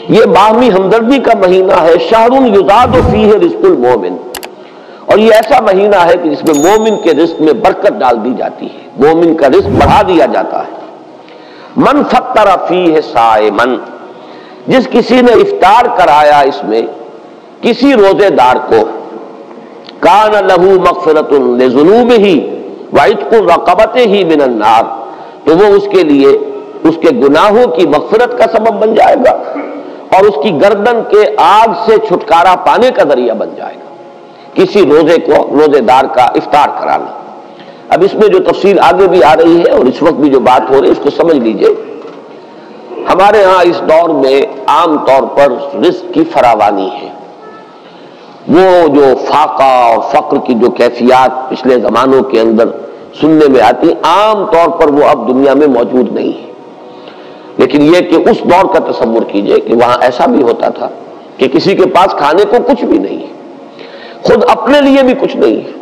یہ باہمی ہمدردی کا مہینہ ہے، شہر یزاد فیہ رزق المومن، اور یہ ایسا مہینہ ہے کہ جس میں مومن کے رزق میں برکت ڈال دی جاتی ہے، مومن کا رزق بڑھا دیا جاتا ہے۔ من فطر فیہ صائما، جس کسی نے افطار کرایا اس میں کسی روزے دار کو، کان لہ مغفرۃ لذنوبہ وعتق رقبتہ من النار، تو وہ اس کے لیے اس کے گناہوں کی مغفرت کا سبب بن جائے گا اور اس کی گردن کے آگ سے چھٹکارا پانے کا ذریعہ بن جائے گا، کسی روزے دار کا افطار کرانا۔ اب اس میں جو تفصیل آگے بھی آ رہی ہے اور اس وقت بھی جو بات ہو رہی ہے اس کو سمجھ لیجئے۔ ہمارے ہاں اس دور میں عام طور پر رزق کی فراوانی ہے، وہ جو فاقہ اور فقر کی جو کیفیات پچھلے زمانوں کے اندر سننے میں آتی، عام طور پر وہ اب دنیا میں موجود نہیں ہے، لیکن یہ کہ اس دور کا تصور کیجئے کہ وہاں ایسا بھی ہوتا تھا کہ کسی کے پاس کھانے کو کچھ بھی نہیں ہے، خود اپنے لیے بھی کچھ نہیں ہے،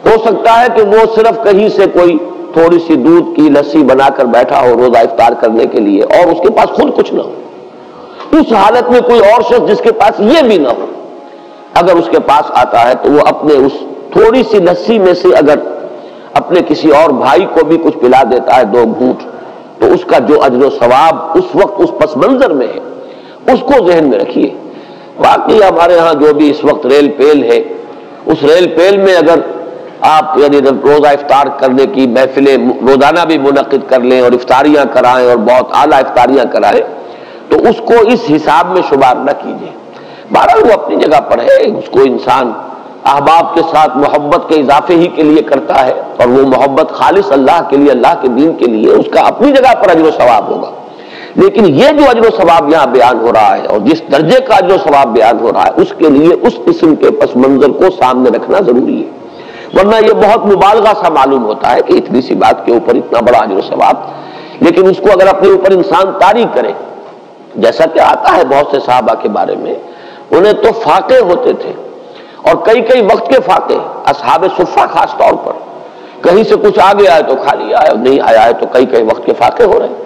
ہو سکتا ہے کہ وہ صرف کہیں سے کوئی تھوڑی سی دودھ کی لسی بنا کر بیٹھا ہو روزہ افطار کرنے کے لیے اور اس کے پاس خود کچھ نہ ہو، اس حالت میں کوئی اور شخص جس کے پاس یہ بھی نہ ہو اگر اس کے پاس آتا ہے تو وہ اپنے اس تھوڑی سی لسی میں سے اگر اپنے کسی اور بھائی کو بھی کچھ پلا دیتا ہے 2 گھونٹ، تو اس کا جو اجر و ثواب اس وقت اس پس منظر میں ہے اس کو ذہن میں رکھیے۔ باقی ہمارے ہاں جو بھی اس وقت ریل پیل ہے، اس ریل پیل میں اگر آپ یعنی روزہ افطار کرنے کی محفلیں روزانہ بھی منعقد کر لیں اور افطاریاں کرائیں اور بہت اعلیٰ افطاریاں کرائیں تو اس کو اس حساب میں شمار نہ کیجیے۔ بہرحال وہ اپنی جگہ پر ہے، اس کو انسان احباب کے ساتھ محبت کے اضافے ہی کے لیے کرتا ہے اور وہ محبت خالص اللہ کے لیے، اللہ کے دین کے لیے، اس کا اپنی جگہ پر اجر و ثواب ہوگا۔ لیکن یہ جو اجر و ثواب یہاں بیان ہو رہا ہے اور جس درجے کا اجر و ثواب بیان ہو رہا ہے اس کے لیے اس قسم کے پس منظر کو سامنے رکھنا ضروری ہے، ورنہ یہ بہت مبالغہ سا معلوم ہوتا ہے کہ اتنی سی بات کے اوپر اتنا بڑا اجر و ثواب، لیکن اس کو اگر اپنے اوپر انسان طاری کرے، جیسا کہ آتا ہے بہت سے صحابہ کے بارے میں، انہیں تو فاقے ہوتے تھے اور کئی وقت کے فاقے، اصحاب صفہ خاص طور پر، کہیں سے کچھ آ گیا ہے تو کھا لیا ہے، نہیں آیا ہے تو کئی وقت کے فاقے ہو رہے ہیں۔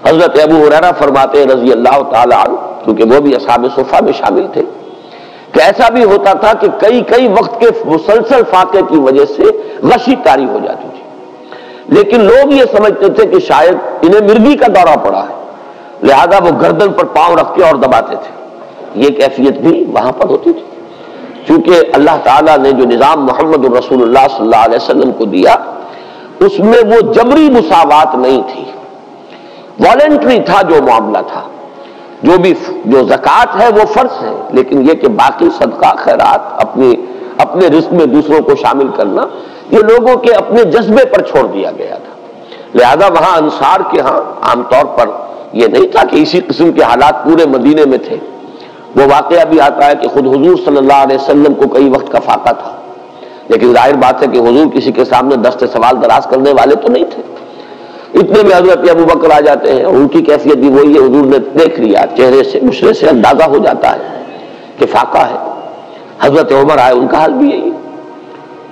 حضرت ابو ہریرہ فرماتے ہیں رضی اللہ تعالی عنہ، کیونکہ وہ بھی اصحاب صفہ میں شامل تھے، کہ ایسا بھی ہوتا تھا کہ کئی وقت کے مسلسل فاقے کی وجہ سے غشی طاری ہو جاتی تھی، لیکن لوگ یہ سمجھتے تھے کہ شاید انہیں مرگی کا دورہ پڑا ہے، لہذا وہ گردن پر پاؤں رکھ کے اور دباتے تھے۔ یہ کیفیت بھی وہاں پر ہوتی تھی، چونکہ اللہ تعالیٰ نے جو نظام محمد الرسول اللہ صلی اللہ علیہ وسلم کو دیا اس میں وہ جبری مساوات نہیں تھی، والنٹری تھا جو معاملہ تھا، جو زکوٰۃ ہے وہ فرض ہے، لیکن یہ کہ باقی صدقہ خیرات اپنے رزق میں دوسروں کو شامل کرنا یہ لوگوں کے اپنے جذبے پر چھوڑ دیا گیا تھا۔ لہذا وہاں انصار کے ہاں عام طور پر یہ نہیں تھا کہ اسی قسم کے حالات پورے مدینے میں تھے۔ وہ واقعہ بھی آتا ہے کہ خود حضور صلی اللہ علیہ وسلم کو کئی وقت کا فاقہ تھا، لیکن ظاہر بات ہے کہ حضور کسی کے سامنے دست سوال دراز کرنے والے تو نہیں تھے۔ اتنے میں حضرت ابو بکر آ جاتے ہیں، ان کی کیفیت بھی وہی ہے، حضور نے دیکھ لیا، چہرے سے مشرے سے اندازہ ہو جاتا ہے کہ فاقہ ہے۔ حضرت عمر آئے، ان کا حال بھی یہی،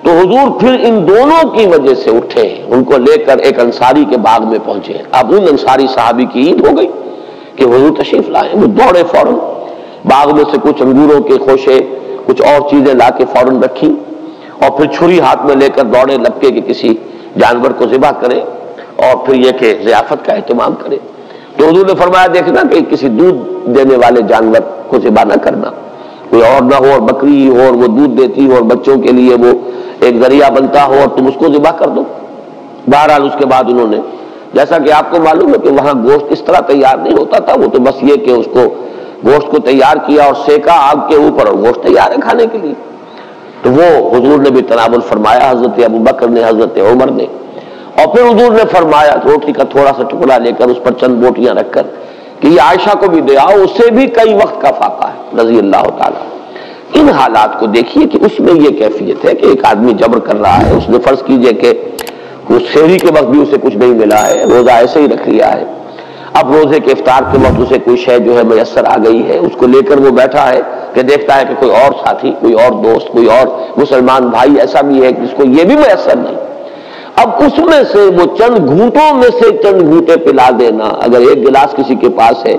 تو حضور پھر ان دونوں کی وجہ سے اٹھے، ان کو لے کر ایک انصاری کے باغ میں پہنچے۔ اب ان انصاری صحابی کی عید ہو گئی کہ حضور تشریف لائے، وہ دوڑے فوراً باغ میں سے کچھ انگوروں کے خوشے کچھ اور چیزیں لا کے فوراً رکھی اور پھر چھری ہاتھ میں لے کر دوڑے لپکے کہ کسی جانور کو ذبح کرے اور پھر یہ کہ ضیافت کا اہتمام کرے۔ تو حضور نے فرمایا دیکھنا کہ کسی دودھ دینے والے جانور کو ذبح نہ کرنا، کوئی اور نہ ہو اور بکری ہو اور وہ دودھ دیتی ہو اور بچوں کے لیے وہ ایک ذریعہ بنتا ہو اور تم اس کو ذبح کر دو۔ بہرحال اس کے بعد انہوں نے، جیسا کہ آپ کو معلوم ہے کہ وہاں گوشت اس طرح تیار نہیں ہوتا تھا، وہ تو بس یہ کہ اس کو گوشت کو تیار کیا اور سیکا آگ کے اوپر اور گوشت تیار ہے کھانے کے لیے، تو وہ حضور نے بھی تناول فرمایا، حضرت ابو بکر نے، حضرت عمر نے، اور پھر حضور نے فرمایا روٹی کا تھوڑا سا ٹکڑا لے کر اس پر چند بوٹیاں رکھ کر کہ یہ عائشہ کو بھی دے آؤ، اسے بھی کئی وقت کا فاقہ ہے رضی اللہ تعالیٰ۔ ان حالات کو دیکھیے کہ اس میں یہ کیفیت ہے کہ ایک آدمی جبر کر رہا ہے، اس نے فرض کیجئے کہ سحری کے وقت بھی اسے کچھ نہیں ملا ہے، روزہ ایسے ہی رکھ لیا ہے، اب روزے کے افطار کے وقت اسے کوئی شے جو ہے میسر آ گئی ہے، اس کو لے کر وہ بیٹھا ہے کہ دیکھتا ہے کہ کوئی اور ساتھی، کوئی اور دوست، کوئی اور مسلمان بھائی ایسا بھی ہے جس کو یہ بھی میسر نہیں، اب اس میں سے وہ چند گھونٹوں میں سے چند گھونٹے پلا دینا، اگر ایک گلاس کسی کے پاس ہے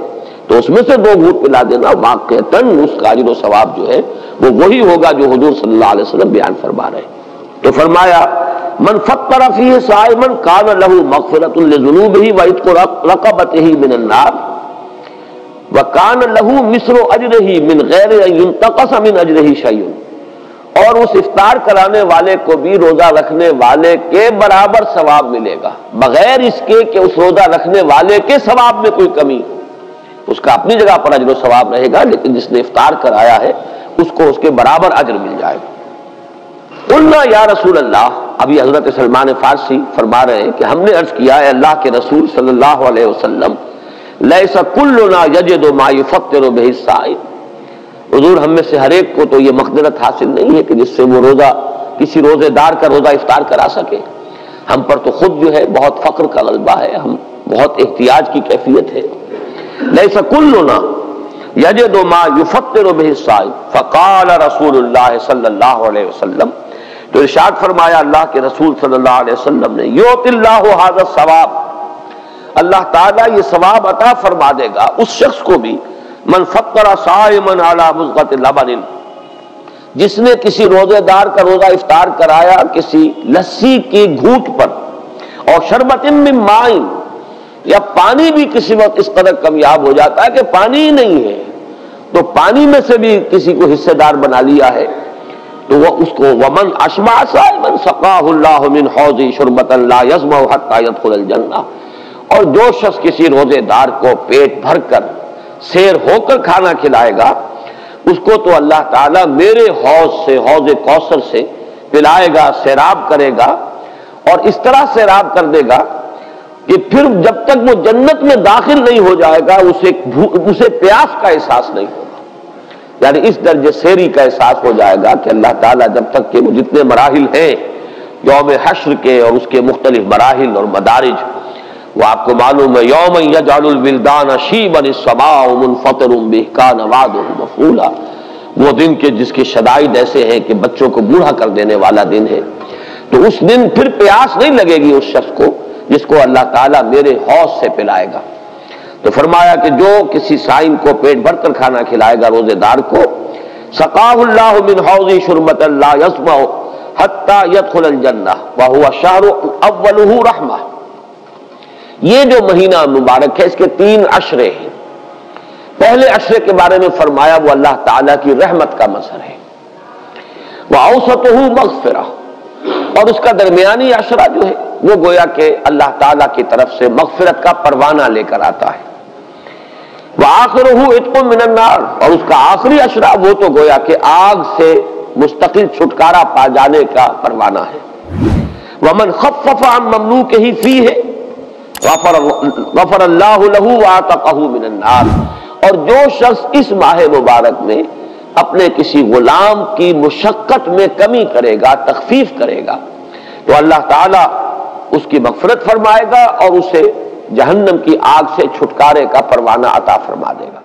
تو اس میں سے 2 گھونٹ پلا دینا واقعتاً اس کا اجر و ثواب جو ہے وہ وہی ہوگا جو حضور صلی اللہ علیہ وسلم بیان فرما رہے ہیں۔ تو فرمایا من فطر فیہ صائما کان لہ مغفرۃ لذنوبہ وعتق رقبتہ من النار وکان لہ مثل اجرہ من غیر ان ینتقص من اجرہ شیء، اور اس افطار کرانے والے کو بھی روزہ رکھنے والے کے برابر ثواب ملے گا، بغیر اس کے کہ اس روزہ رکھنے والے کے ثواب میں کوئی کمی ہو۔ اس کا اپنی جگہ پر اجر و ثواب رہے گا، لیکن جس نے افطار کرایا ہے اس کو اس کے برابر اجر مل جائے گا۔ قلنا یا رسول اللہ، ابھی حضرت سلمان فارسی فرما رہے ہیں کہ ہم نے عرض کیا ہے اللہ کے رسول صلی اللہ علیہ وسلم، لیس کلنا یجد ما یفطر بہ الصائم، حضور ہم میں سے ہر ایک کو تو یہ مقدرت حاصل نہیں ہے کہ جس سے وہ روزہ کسی روزے دار کا روزہ افطار کرا سکے۔ ہم پر تو خود جو ہے بہت فقر کا غلبہ ہے، ہم بہت احتیاج کی کیفیت ہے۔ لیس کلنا یجد ما یفطر بہ الصائم فقال رسول اللہ صلی اللہ علیہ وسلم، تو ارشاد فرمایا اللہ کے رسول صلی اللہ علیہ وسلم نے، یؤتی اللہ ھذا الثواب، اللہ تعالیٰ یہ ثواب عطا فرما دے گا اس شخص کو بھی، من فطر صائما علی مضغۃ لبن، جس نے کسی روزے دار کا روزہ افطار کرایا کسی لسی کی گھونٹ پر، اور شربت من ماء، یا پانی بھی کسی وقت اس قدر کمیاب ہو جاتا ہے کہ پانی ہی نہیں ہے، تو پانی میں سے بھی کسی کو حصے دار بنا لیا ہے، تو وہ اس کو ومن اشبع صائما سقاہ اللہ من حوض شربۃ لا یظمأ حتی یدخل الجنہ، اور جو شخص کسی روزے دار کو پیٹ بھر کر سیر ہو کر کھانا کھلائے گا اس کو تو اللہ تعالیٰ میرے حوض سے، حوض کوثر سے پلائے گا، سیراب کرے گا، اور اس طرح سیراب کر دے گا کہ پھر جب تک وہ جنت میں داخل نہیں ہو جائے گا اسے پیاس کا احساس نہیں ہوگا، یعنی اس درجے سیری کا احساس ہو جائے گا کہ اللہ تعالیٰ جب تک کہ وہ جتنے مراحل ہیں یوم حشر کے اور اس کے مختلف مراحل اور مدارج، وہ آپ کو معلوم ہے یوم یجعل الولدان شیبا السماء منفطر به کان وعده مفعولا، وہ دن کے جس کے شدائد ایسے ہیں کہ بچوں کو بوڑھا کر دینے والا دن ہے، تو اس دن پھر پیاس نہیں لگے گی اس شخص کو جس کو اللہ تعالیٰ میرے حوض سے پلائے گا۔ تو فرمایا کہ جو کسی صائم کو پیٹ بھر کر کھانا کھلائے گا روزے دار کو، سقاہ اللہ من حوض شربۃ لا یظمأ حتی یدخل الجنہ وہو شہر اولہ رحمہ، یہ جو مہینہ مبارک ہے اس کے 3 عشرے ہیں۔ پہلے عشرے کے بارے میں فرمایا وہ اللہ تعالیٰ کی رحمت کا مظہر ہے، وَأَوْسَطُهُ مَغْفِرَةٌ، اور اس کا درمیانی عشرہ جو ہے وہ گویا کہ اللہ تعالیٰ کی طرف سے مغفرت کا پروانہ لے کر آتا ہے، وَآخِرُهُ عِتْقٌ مِّنَ النَّارِ، اور اس کا آخری عشرہ وہ تو گویا کہ آگ سے مستقل چھٹکارا پا جانے کا پروانہ ہے۔ وَمَنْ خَفَّفَ عَن مَمْلُوكِهِ فِيهِ غفر اللہ لہ وَاعْتَقَہُ مِنَ النَّارِ، اور جو شخص اس ماہ مبارک میں اپنے کسی غلام کی مشقت میں کمی کرے گا، تخفیف کرے گا، تو اللہ تعالیٰ اس کی مغفرت فرمائے گا اور اسے جہنم کی آگ سے چھٹکارے کا پروانہ عطا فرما دے گا۔